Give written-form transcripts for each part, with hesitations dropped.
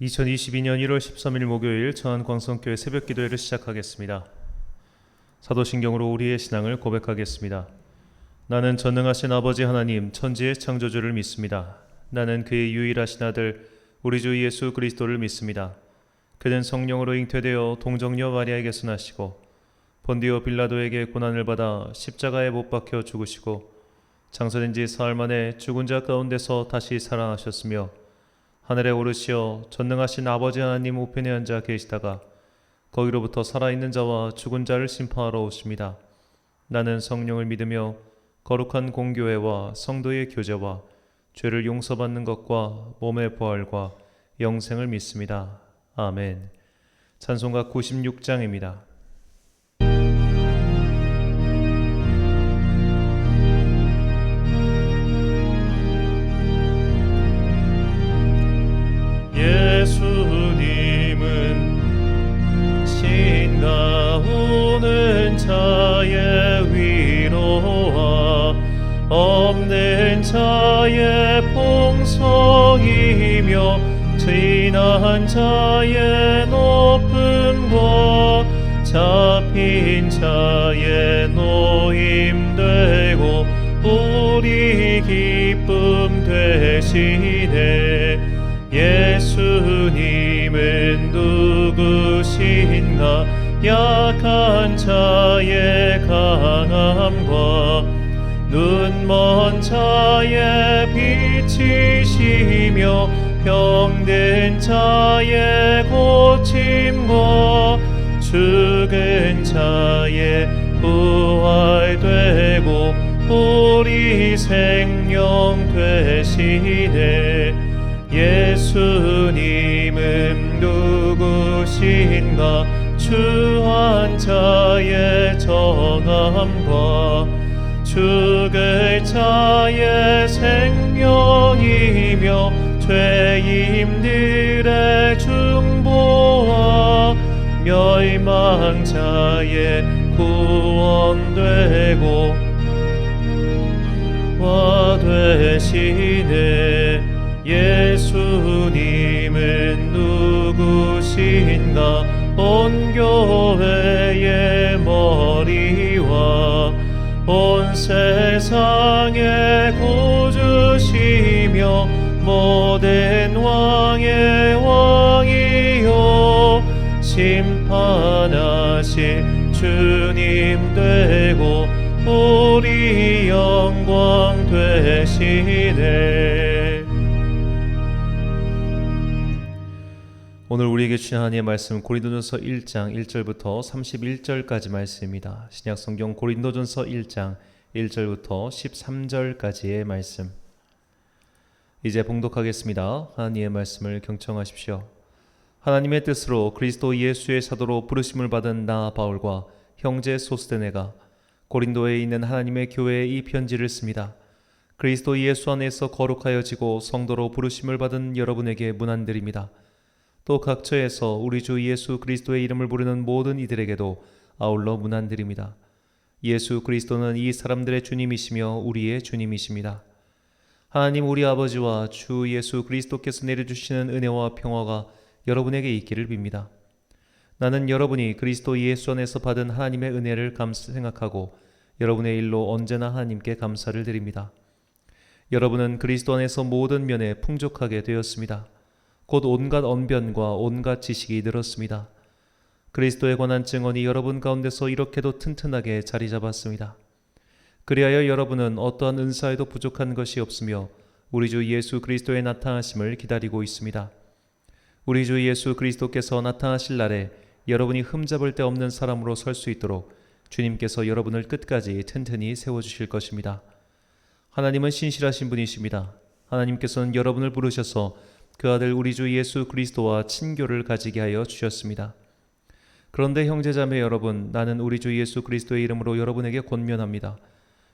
2022년 1월 13일 목요일 청안광성교회 새벽기도회를 시작하겠습니다. 사도신경으로 우리의 신앙을 고백하겠습니다. 나는 전능하신 아버지 하나님 천지의 창조주를 믿습니다. 나는 그의 유일하신 아들 우리 주 예수 그리스도를 믿습니다. 그는 성령으로 잉태되어 동정녀 마리아에게서 나시고 본디오 빌라도에게 고난을 받아 십자가에 못 박혀 죽으시고 장사된 지 사흘 만에 죽은 자 가운데서 다시 살아나셨으며 하늘에 오르시어 전능하신 아버지 하나님 우편에 앉아 계시다가 거기로부터 살아있는 자와 죽은 자를 심판하러 오십니다. 나는 성령을 믿으며 거룩한 공교회와 성도의 교제와 죄를 용서받는 것과 몸의 부활과 영생을 믿습니다. 아멘. 찬송가 96장입니다. 예수님은 신가 오는 자의 위로와 없는 자의 풍성이며 지난 자의 높음과 잡힌 자의 노임되고 우리 기쁨 되시네. 예수님은 누구신가? 약한 자의 강함과 눈먼 자의 빛이시며 병든 자의 고침과 죽은 자의 부활되고 우리 생명 되시네. 예수님은 누구신가? 주한 자의 정함과 죽을 자의 생명이며 죄인들의 중보와 멸망자의 구원되고 와 되시네. 예수님은 누구신가? 온 교회의 머리와 온 세상의 구주시며 모든 왕의 왕이요 심판하실 주님 되고 우리 영광 되시네. 오늘 우리에게 주신 하나님의 말씀 고린도전서 1장 1절부터 31절까지 말씀입니다. 신약성경 고린도전서 1장 1절부터 13절까지의 말씀. 이제 봉독하겠습니다. 하나님의 말씀을 경청하십시오. 하나님의 뜻으로 그리스도 예수의 사도로 부르심을 받은 나 바울과 형제 소스데네가 고린도에 있는 하나님의 교회에 이 편지를 씁니다. 그리스도 예수 안에서 거룩하여지고 성도로 부르심을 받은 여러분에게 문안드립니다. 또 각처에서 우리 주 예수 그리스도의 이름을 부르는 모든 이들에게도 아울러 문안드립니다. 예수 그리스도는 이 사람들의 주님이시며 우리의 주님이십니다. 하나님 우리 아버지와 주 예수 그리스도께서 내려주시는 은혜와 평화가 여러분에게 있기를 빕니다. 나는 여러분이 그리스도 예수 안에서 받은 하나님의 은혜를 생각하고 여러분의 일로 언제나 하나님께 감사를 드립니다. 여러분은 그리스도 안에서 모든 면에 풍족하게 되었습니다. 곧 온갖 언변과 온갖 지식이 늘었습니다. 그리스도에 관한 증언이 여러분 가운데서 이렇게도 튼튼하게 자리 잡았습니다. 그리하여 여러분은 어떠한 은사에도 부족한 것이 없으며 우리 주 예수 그리스도의 나타나심을 기다리고 있습니다. 우리 주 예수 그리스도께서 나타나실 날에 여러분이 흠잡을 데 없는 사람으로 설 수 있도록 주님께서 여러분을 끝까지 튼튼히 세워주실 것입니다. 하나님은 신실하신 분이십니다. 하나님께서는 여러분을 부르셔서 그 아들 우리 주 예수 그리스도와 친교를 가지게 하여 주셨습니다. 그런데 형제자매 여러분, 나는 우리 주 예수 그리스도의 이름으로 여러분에게 권면합니다.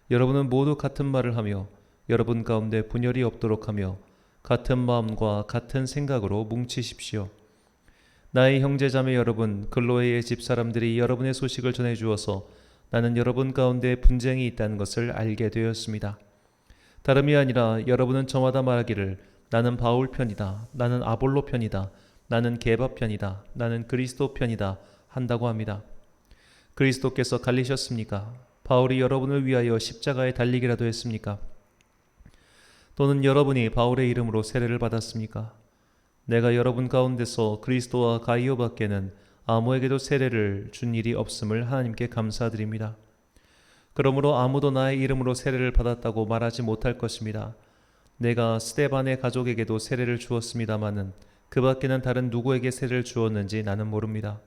여러분은 모두 같은 말을 하며 여러분 가운데 분열이 없도록 하며 같은 마음과 같은 생각으로 뭉치십시오. 나의 형제자매 여러분, 글로에의 집사람들이 여러분의 소식을 전해주어서 나는 여러분 가운데 분쟁이 있다는 것을 알게 되었습니다. 다름이 아니라 여러분은 저마다 말하기를 나는 바울 편이다, 나는 아볼로 편이다, 나는 게바 편이다, 나는 그리스도 편이다 한다고 합니다. 그리스도께서 갈리셨습니까? 바울이 여러분을 위하여 십자가에 달리기라도 했습니까? 또는 여러분이 바울의 이름으로 세례를 받았습니까? 내가 여러분 가운데서 그리스도와 가이오 밖에는 아무에게도 세례를 준 일이 없음을 하나님께 감사드립니다. 그러므로 아무도 나의 이름으로 세례를 받았다고 말하지 못할 것입니다. 내가 스데반의 가족에게도 세례를 주었습니다마는 그 밖에는 다른 누구에게 세례를 주었는지 나는 모릅니다.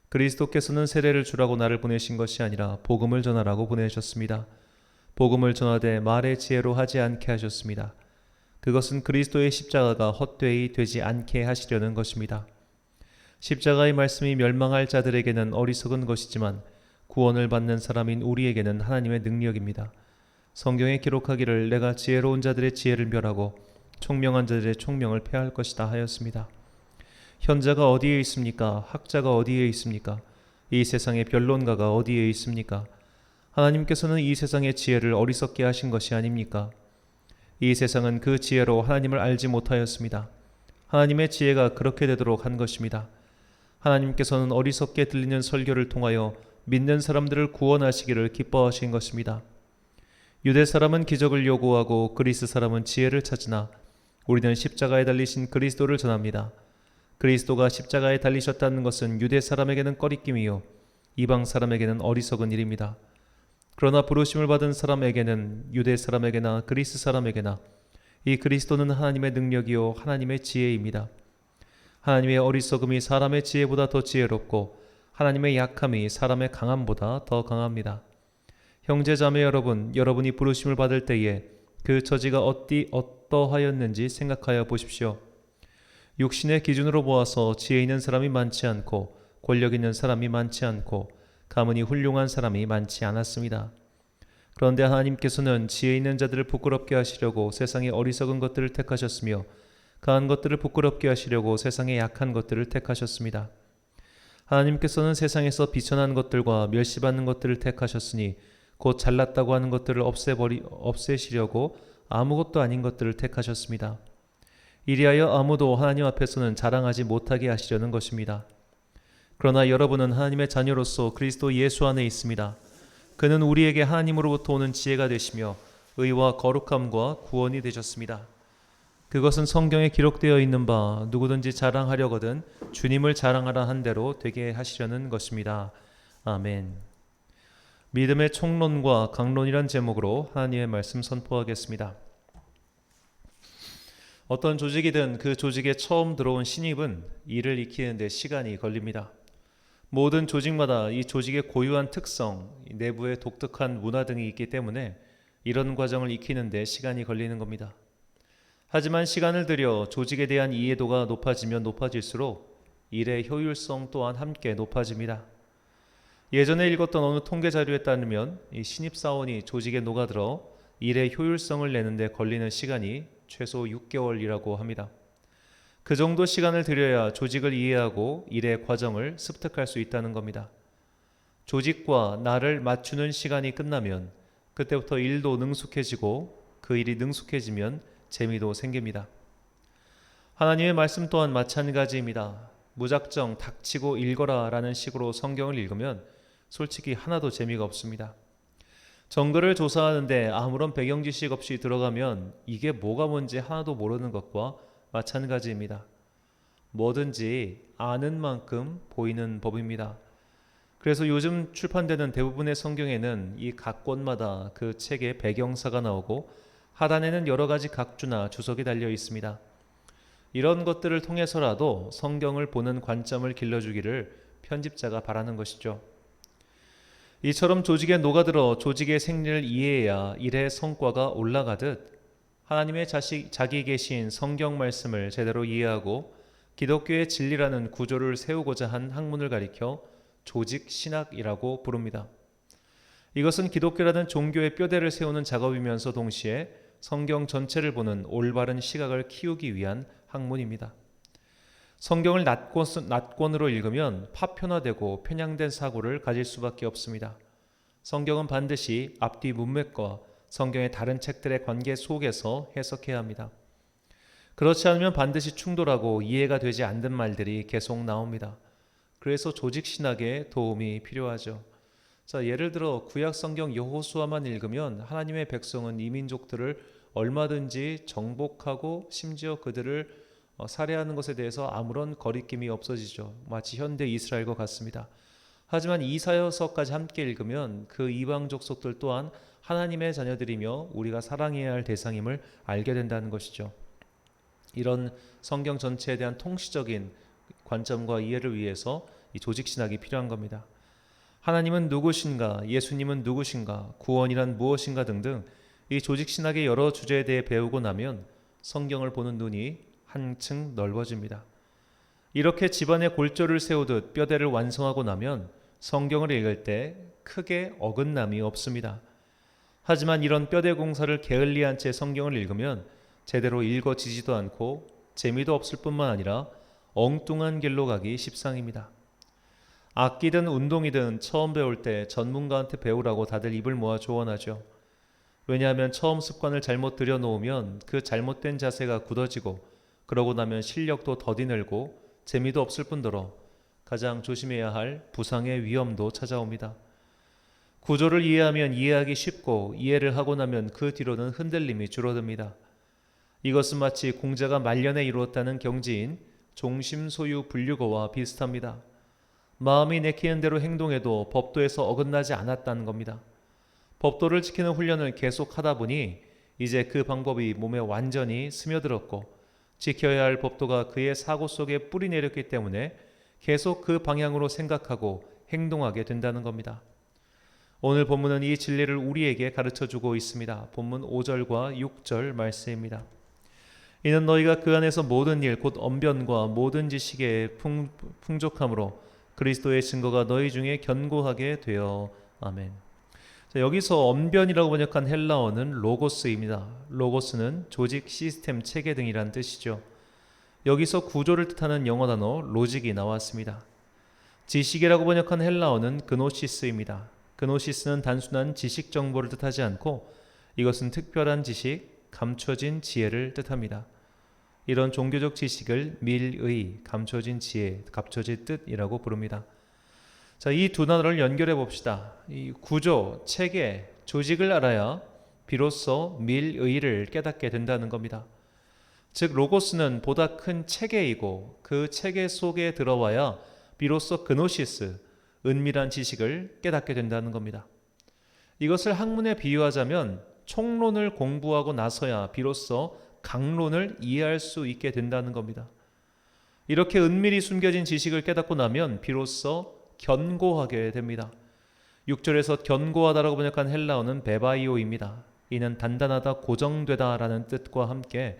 그리스도께서는 세례를 주라고 나를 보내신 것이 아니라 복음을 전하라고 보내셨습니다. 복음을 전하되 말의 지혜로 하지 않게 하셨습니다. 그것은 그리스도의 십자가가 헛되이 되지 않게 하시려는 것입니다. 십자가의 말씀이 멸망할 자들에게는 어리석은 것이지만 구원을 받는 사람인 우리에게는 하나님의 능력입니다. 성경에 기록하기를 내가 지혜로운 자들의 지혜를 멸하고 총명한 자들의 총명을 패할 것이다 하였습니다. 현자가 어디에 있습니까? 학자가 어디에 있습니까? 이 세상의 변론가가 어디에 있습니까? 하나님께서는 이 세상의 지혜를 어리석게 하신 것이 아닙니까? 이 세상은 그 지혜로 하나님을 알지 못하였습니다. 하나님의 지혜가 그렇게 되도록 한 것입니다. 하나님께서는 어리석게 들리는 설교를 통하여 믿는 사람들을 구원하시기를 기뻐하신 것입니다. 유대 사람은 기적을 요구하고 그리스 사람은 지혜를 찾으나 우리는 십자가에 달리신 그리스도를 전합니다. 그리스도가 십자가에 달리셨다는 것은 유대 사람에게는 꺼리낌이요 이방 사람에게는 어리석은 일입니다. 그러나 부르심을 받은 사람에게는 유대 사람에게나 그리스 사람에게나 이 그리스도는 하나님의 능력이요 하나님의 지혜입니다. 하나님의 어리석음이 사람의 지혜보다 더 지혜롭고 하나님의 약함이 사람의 강함보다 더 강합니다. 형제자매 여러분, 여러분이 부르심을 받을 때에 그 처지가 어떠하였는지 생각하여 보십시오. 육신의 기준으로 보아서 지혜 있는 사람이 많지 않고 권력 있는 사람이 많지 않고 가문이 훌륭한 사람이 많지 않았습니다. 그런데 하나님께서는 지혜 있는 자들을 부끄럽게 하시려고 세상의 어리석은 것들을 택하셨으며 강한 것들을 부끄럽게 하시려고 세상의 약한 것들을 택하셨습니다. 하나님께서는 세상에서 비천한 것들과 멸시받는 것들을 택하셨으니 곧 잘났다고 하는 것들을 없애시려고 아무것도 아닌 것들을 택하셨습니다. 이리하여 아무도 하나님 앞에서는 자랑하지 못하게 하시려는 것입니다. 그러나 여러분은 하나님의 자녀로서 그리스도 예수 안에 있습니다. 그는 우리에게 하나님으로부터 오는 지혜가 되시며 의와 거룩함과 구원이 되셨습니다. 그것은 성경에 기록되어 있는 바 누구든지 자랑하려거든 주님을 자랑하라 한 대로 되게 하시려는 것입니다. 아멘. 믿음의 총론과 강론이란 제목으로 하나님의 말씀 선포하겠습니다. 어떤 조직이든 그 조직에 처음 들어온 신입은 일을 익히는 데 시간이 걸립니다. 모든 조직마다 이 조직의 고유한 특성, 내부의 독특한 문화 등이 있기 때문에 이런 과정을 익히는 데 시간이 걸리는 겁니다. 하지만 시간을 들여 조직에 대한 이해도가 높아지면 높아질수록 일의 효율성 또한 함께 높아집니다. 예전에 읽었던 어느 통계 자료에 따르면 이 신입사원이 조직에 녹아들어 일의 효율성을 내는 데 걸리는 시간이 최소 6개월이라고 합니다. 그 정도 시간을 들여야 조직을 이해하고 일의 과정을 습득할 수 있다는 겁니다. 조직과 나를 맞추는 시간이 끝나면 그때부터 일도 능숙해지고 그 일이 능숙해지면 재미도 생깁니다. 하나님의 말씀 또한 마찬가지입니다. 무작정 닥치고 읽어라 라는 식으로 성경을 읽으면 솔직히 하나도 재미가 없습니다. 정글을 조사하는데 아무런 배경 지식 없이 들어가면 이게 뭐가 뭔지 하나도 모르는 것과 마찬가지입니다. 뭐든지 아는 만큼 보이는 법입니다. 그래서 요즘 출판되는 대부분의 성경에는 이 각 권마다 그 책의 배경사가 나오고 하단에는 여러 가지 각주나 주석이 달려 있습니다. 이런 것들을 통해서라도 성경을 보는 관점을 길러주기를 편집자가 바라는 것이죠. 이처럼 조직에 녹아들어 조직의 생리를 이해해야 일의 성과가 올라가듯 하나님의 자기 계신 성경 말씀을 제대로 이해하고 기독교의 진리라는 구조를 세우고자 한 학문을 가리켜 조직 신학이라고 부릅니다. 이것은 기독교라는 종교의 뼈대를 세우는 작업이면서 동시에 성경 전체를 보는 올바른 시각을 키우기 위한 학문입니다. 성경을 낮권으로 읽으면 파편화되고 편향된 사고를 가질 수밖에 없습니다. 성경은 반드시 앞뒤 문맥과 성경의 다른 책들의 관계 속에서 해석해야 합니다. 그렇지 않으면 반드시 충돌하고 이해가 되지 않는 말들이 계속 나옵니다. 그래서 조직 신학에 도움이 필요하죠. 자, 예를 들어 구약 성경 여호수아만 읽으면 하나님의 백성은 이민족들을 얼마든지 정복하고 심지어 그들을 살해하는 것에 대해서 아무런 거리낌이 없어지죠. 마치 현대 이스라엘과 같습니다. 하지만 이사야서까지 함께 읽으면 그 이방 족속들 또한 하나님의 자녀들이며 우리가 사랑해야 할 대상임을 알게 된다는 것이죠. 이런 성경 전체에 대한 통시적인 관점과 이해를 위해서 이 조직신학이 필요한 겁니다. 하나님은 누구신가, 예수님은 누구신가, 구원이란 무엇인가 등등 이 조직신학의 여러 주제에 대해 배우고 나면 성경을 보는 눈이 한층 넓어집니다. 이렇게 집안에 골조를 세우듯 뼈대를 완성하고 나면 성경을 읽을 때 크게 어긋남이 없습니다. 하지만 이런 뼈대 공사를 게을리한 채 성경을 읽으면 제대로 읽어지지도 않고 재미도 없을 뿐만 아니라 엉뚱한 길로 가기 십상입니다. 악기든 운동이든 처음 배울 때 전문가한테 배우라고 다들 입을 모아 조언하죠. 왜냐하면 처음 습관을 잘못 들여놓으면 그 잘못된 자세가 굳어지고 그러고 나면 실력도 더디 늘고 재미도 없을 뿐더러 가장 조심해야 할 부상의 위험도 찾아옵니다. 구조를 이해하면 이해하기 쉽고 이해를 하고 나면 그 뒤로는 흔들림이 줄어듭니다. 이것은 마치 공자가 말년에 이루었다는 경지인 종심소유 분류거와 비슷합니다. 마음이 내키는 대로 행동해도 법도에서 어긋나지 않았다는 겁니다. 법도를 지키는 훈련을 계속 하다 보니 이제 그 방법이 몸에 완전히 스며들었고 지켜야 할 법도가 그의 사고 속에 뿌리 내렸기 때문에 계속 그 방향으로 생각하고 행동하게 된다는 겁니다. 오늘 본문은 이 진리를 우리에게 가르쳐주고 있습니다. 본문 5절과 6절 말씀입니다. 이는 너희가 그 안에서 모든 일 곧 언변과 모든 지식에 풍족함으로 그리스도의 증거가 너희 중에 견고하게 되어. 아멘. 자, 여기서 언변이라고 번역한 헬라어는 로고스입니다. 로고스는 조직, 시스템, 체계 등이란 뜻이죠. 여기서 구조를 뜻하는 영어 단어 로직이 나왔습니다. 지식이라고 번역한 헬라어는 그노시스입니다. 그노시스는 단순한 지식 정보를 뜻하지 않고 이것은 특별한 지식, 감춰진 지혜를 뜻합니다. 이런 종교적 지식을 밀의, 감춰진 지혜, 감춰진 뜻이라고 부릅니다. 자, 이 두 단어를 연결해 봅시다. 이 구조, 체계, 조직을 알아야 비로소 밀의를 깨닫게 된다는 겁니다. 즉 로고스는 보다 큰 체계이고 그 체계 속에 들어와야 비로소 그노시스, 은밀한 지식을 깨닫게 된다는 겁니다. 이것을 학문에 비유하자면 총론을 공부하고 나서야 비로소 강론을 이해할 수 있게 된다는 겁니다. 이렇게 은밀히 숨겨진 지식을 깨닫고 나면 비로소 견고하게 됩니다. 6절에서 견고하다라고 번역한 헬라어는 베바이오입니다. 이는 단단하다, 고정되다 라는 뜻과 함께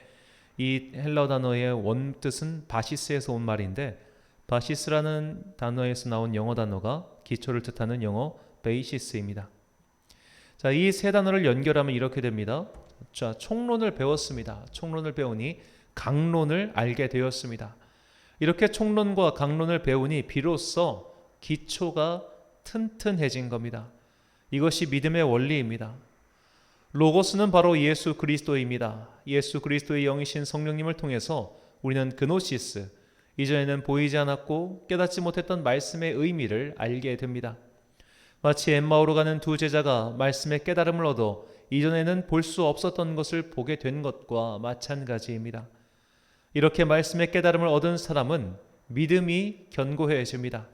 이 헬라어 단어의 원뜻은 바시스에서 온 말인데 바시스라는 단어에서 나온 영어 단어가 기초를 뜻하는 영어 베이시스입니다. 자, 이 세 단어를 연결하면 이렇게 됩니다. 자, 총론을 배웠습니다. 총론을 배우니 강론을 알게 되었습니다. 이렇게 총론과 강론을 배우니 비로소 기초가 튼튼해진 겁니다. 이것이 믿음의 원리입니다. 로고스는 바로 예수 그리스도입니다. 예수 그리스도의 영이신 성령님을 통해서 우리는 그노시스, 이전에는 보이지 않았고 깨닫지 못했던 말씀의 의미를 알게 됩니다. 마치 엠마오로 가는 두 제자가 말씀의 깨달음을 얻어 이전에는 볼 수 없었던 것을 보게 된 것과 마찬가지입니다. 이렇게 말씀의 깨달음을 얻은 사람은 믿음이 견고해집니다.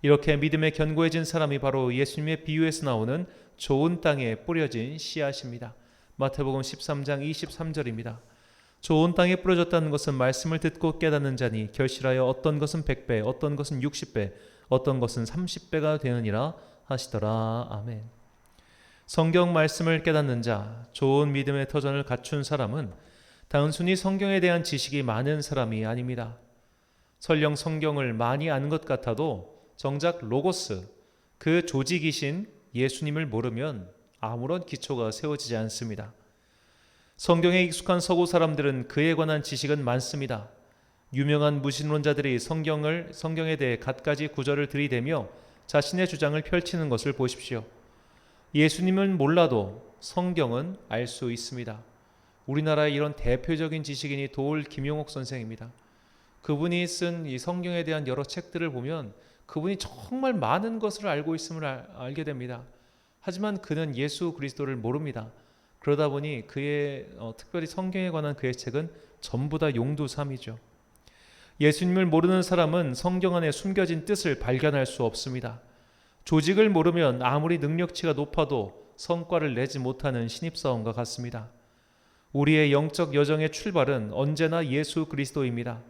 이렇게 믿음에 견고해진 사람이 바로 예수님의 비유에서 나오는 좋은 땅에 뿌려진 씨앗입니다. 마태복음 13장 23절입니다. 좋은 땅에 뿌려졌다는 것은 말씀을 듣고 깨닫는 자니 결실하여 어떤 것은 100배, 어떤 것은 60배, 어떤 것은 30배가 되느니라 하시더라. 아멘. 성경 말씀을 깨닫는 자, 좋은 믿음의 터전을 갖춘 사람은 단순히 성경에 대한 지식이 많은 사람이 아닙니다. 설령 성경을 많이 아는 것 같아도 정작 로고스, 그 조직이신 예수님을 모르면 아무런 기초가 세워지지 않습니다. 성경에 익숙한 서구 사람들은 그에 관한 지식은 많습니다. 유명한 무신론자들이 성경에 대해 갖가지 구절을 들이대며 자신의 주장을 펼치는 것을 보십시오. 예수님은 몰라도 성경은 알 수 있습니다. 우리나라의 이런 대표적인 지식인이 도올 김용옥 선생입니다. 그분이 쓴 이 성경에 대한 여러 책들을 보면 그분이 정말 많은 것을 알고 있음을 알게 됩니다. 하지만 그는 예수 그리스도를 모릅니다. 그러다 보니 그의 특별히 성경에 관한 그의 책은 전부 다 용두삼이죠. 예수님을 모르는 사람은 성경 안에 숨겨진 뜻을 발견할 수 없습니다. 조직을 모르면 아무리 능력치가 높아도 성과를 내지 못하는 신입사원과 같습니다. 우리의 영적 여정의 출발은 언제나 예수 그리스도입니다.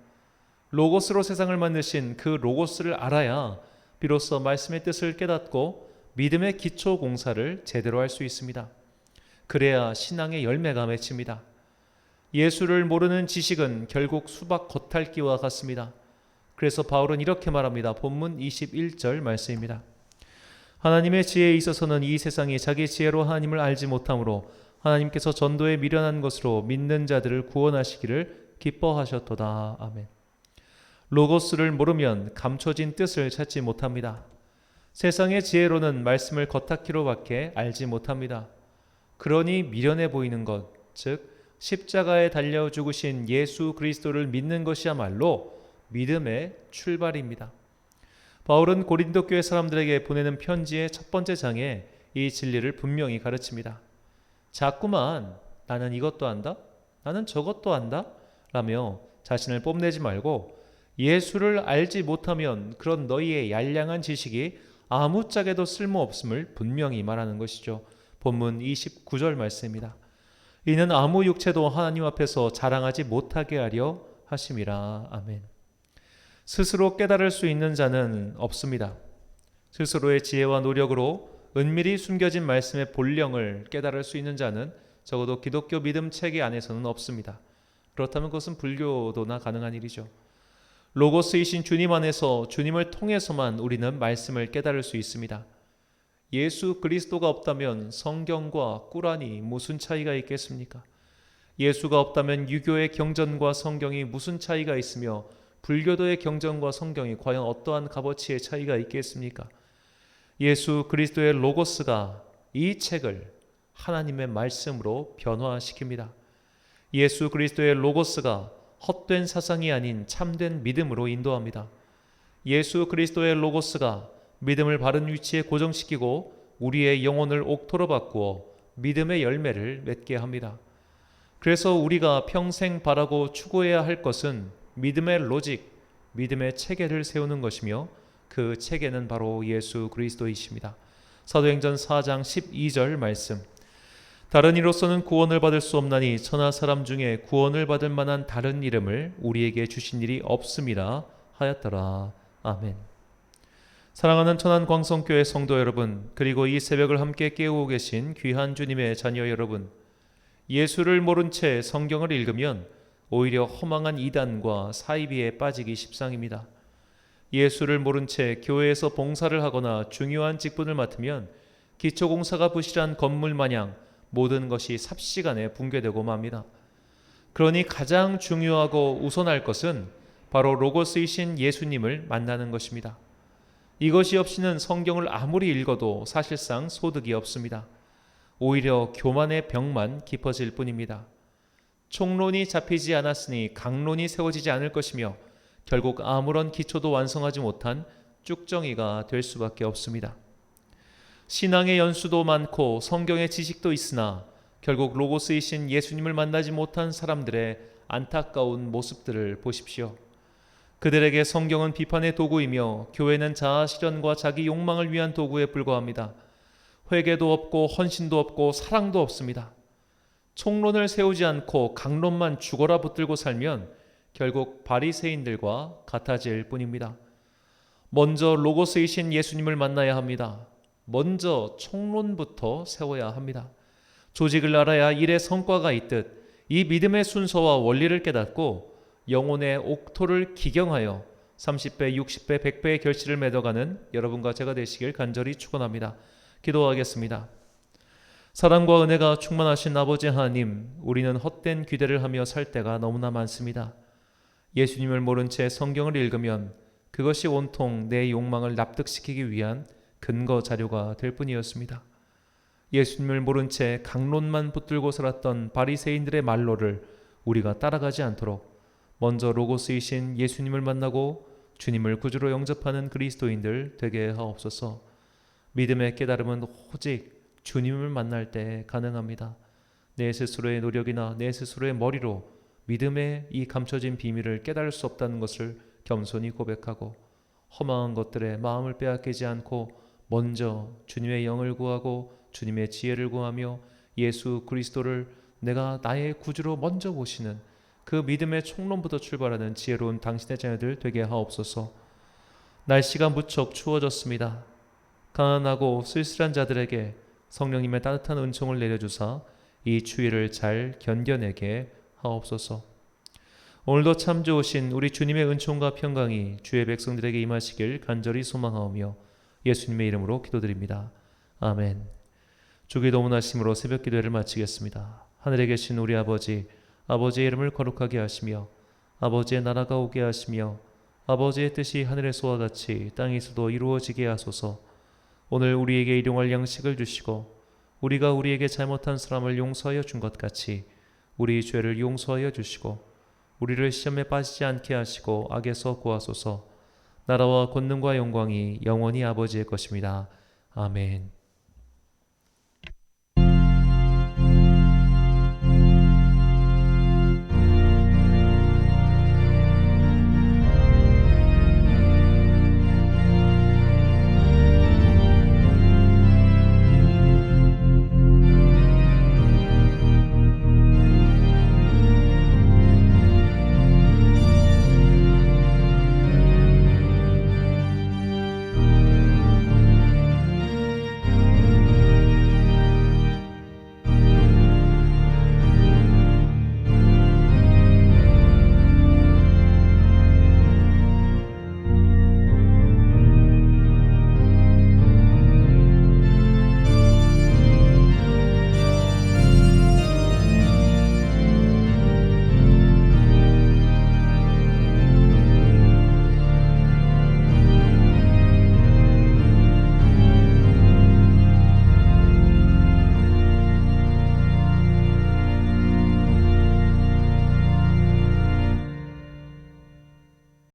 로고스로 세상을 만드신 그 로고스를 알아야 비로소 말씀의 뜻을 깨닫고 믿음의 기초 공사를 제대로 할 수 있습니다. 그래야 신앙의 열매가 맺힙니다. 예수를 모르는 지식은 결국 수박 겉핥기와 같습니다. 그래서 바울은 이렇게 말합니다. 본문 21절 말씀입니다. 하나님의 지혜에 있어서는 이 세상이 자기 지혜로 하나님을 알지 못하므로 하나님께서 전도에 미련한 것으로 믿는 자들을 구원하시기를 기뻐하셨도다. 아멘. 로고스를 모르면 감춰진 뜻을 찾지 못합니다. 세상의 지혜로는 말씀을 겉핥기로밖에 알지 못합니다. 그러니 미련해 보이는 것, 즉 십자가에 달려 죽으신 예수 그리스도를 믿는 것이야말로 믿음의 출발입니다. 바울은 고린도 교회 사람들에게 보내는 편지의 첫 번째 장에 이 진리를 분명히 가르칩니다. 자꾸만 나는 이것도 안다, 나는 저것도 안다 라며 자신을 뽐내지 말고 예수를 알지 못하면 그런 너희의 얄량한 지식이 아무짝에도 쓸모없음을 분명히 말하는 것이죠. 본문 29절 말씀입니다. 이는 아무 육체도 하나님 앞에서 자랑하지 못하게 하려 하심이라. 아멘. 스스로 깨달을 수 있는 자는 없습니다. 스스로의 지혜와 노력으로 은밀히 숨겨진 말씀의 본령을 깨달을 수 있는 자는 적어도 기독교 믿음 체계 안에서는 없습니다. 그렇다면 그것은 불교도나 가능한 일이죠. 로고스이신 주님 안에서 주님을 통해서만 우리는 말씀을 깨달을 수 있습니다. 예수 그리스도가 없다면 성경과 꾸란이 무슨 차이가 있겠습니까? 예수가 없다면 유교의 경전과 성경이 무슨 차이가 있으며 불교도의 경전과 성경이 과연 어떠한 값어치의 차이가 있겠습니까? 예수 그리스도의 로고스가 이 책을 하나님의 말씀으로 변화시킵니다. 예수 그리스도의 로고스가 헛된 사상이 아닌 참된 믿음으로 인도합니다. 예수 그리스도의 로고스가 믿음을 바른 위치에 고정시키고 우리의 영혼을 옥토로 바꾸어 믿음의 열매를 맺게 합니다. 그래서 우리가 평생 바라고 추구해야 할 것은 믿음의 로직, 믿음의 체계를 세우는 것이며 그 체계는 바로 예수 그리스도이십니다. 사도행전 4장 12절 말씀. 다른 이로서는 구원을 받을 수 없나니 천하 사람 중에 구원을 받을 만한 다른 이름을 우리에게 주신 일이 없음이라 하였더라. 아멘. 사랑하는 천안광성교회 성도 여러분, 그리고 이 새벽을 함께 깨우고 계신 귀한 주님의 자녀 여러분, 예수를 모른 채 성경을 읽으면 오히려 허망한 이단과 사이비에 빠지기 십상입니다. 예수를 모른 채 교회에서 봉사를 하거나 중요한 직분을 맡으면 기초공사가 부실한 건물 마냥 모든 것이 삽시간에 붕괴되고 맙니다. 그러니 가장 중요하고 우선할 것은 바로 로고스이신 예수님을 만나는 것입니다. 이것이 없이는 성경을 아무리 읽어도 사실상 소득이 없습니다. 오히려 교만의 벽만 깊어질 뿐입니다. 총론이 잡히지 않았으니 강론이 세워지지 않을 것이며 결국 아무런 기초도 완성하지 못한 쭉정이가 될 수밖에 없습니다. 신앙의 연수도 많고 성경의 지식도 있으나 결국 로고스이신 예수님을 만나지 못한 사람들의 안타까운 모습들을 보십시오. 그들에게 성경은 비판의 도구이며 교회는 자아 실현과 자기 욕망을 위한 도구에 불과합니다. 회개도 없고 헌신도 없고 사랑도 없습니다. 총론을 세우지 않고 강론만 죽어라 붙들고 살면 결국 바리새인들과 같아질 뿐입니다. 먼저 로고스이신 예수님을 만나야 합니다. 먼저 총론부터 세워야 합니다. 조직을 알아야 일의 성과가 있듯 이 믿음의 순서와 원리를 깨닫고 영혼의 옥토를 기경하여 30배, 60배, 100배의 결실을 맺어가는 여러분과 제가 되시길 간절히 축원합니다. 기도하겠습니다. 사랑과 은혜가 충만하신 아버지 하나님, 우리는 헛된 기대를 하며 살 때가 너무나 많습니다. 예수님을 모른 채 성경을 읽으면 그것이 온통 내 욕망을 납득시키기 위한 근거 자료가 될 뿐이었습니다. 예수님을 모른 채 강론만 붙들고 살았던 바리새인들의 말로를 우리가 따라가지 않도록 먼저 로고스이신 예수님을 만나고 주님을 구주로 영접하는 그리스도인들 되게 하옵소서. 믿음의 깨달음은 오직 주님을 만날 때 가능합니다. 내 스스로의 노력이나 내 스스로의 머리로 믿음의 이 감춰진 비밀을 깨달을 수 없다는 것을 겸손히 고백하고 허망한 것들에 마음을 빼앗기지 않고 먼저 주님의 영을 구하고 주님의 지혜를 구하며 예수 그리스도를 내가 나의 구주로 먼저 보시는 그 믿음의 총론부터 출발하는 지혜로운 당신의 자녀들 되게 하옵소서. 날씨가 무척 추워졌습니다. 가난하고 쓸쓸한 자들에게 성령님의 따뜻한 은총을 내려주사 이 추위를 잘 견뎌내게 하옵소서. 오늘도 참 좋으신 우리 주님의 은총과 평강이 주의 백성들에게 임하시길 간절히 소망하오며 예수님의 이름으로 기도드립니다. 아멘. 주기도문하심으로 새벽 기도회를 마치겠습니다. 하늘에 계신 우리 아버지, 아버지의 이름을 거룩하게 하시며 아버지의 나라가 오게 하시며 아버지의 뜻이 하늘에서와 같이 땅에서도 이루어지게 하소서. 오늘 우리에게 일용할 양식을 주시고 우리가 우리에게 잘못한 사람을 용서하여 준 것 같이 우리 죄를 용서하여 주시고 우리를 시험에 빠지지 않게 하시고 악에서 구하소서. 나라와 권능과 영광이 영원히 아버지의 것입니다. 아멘.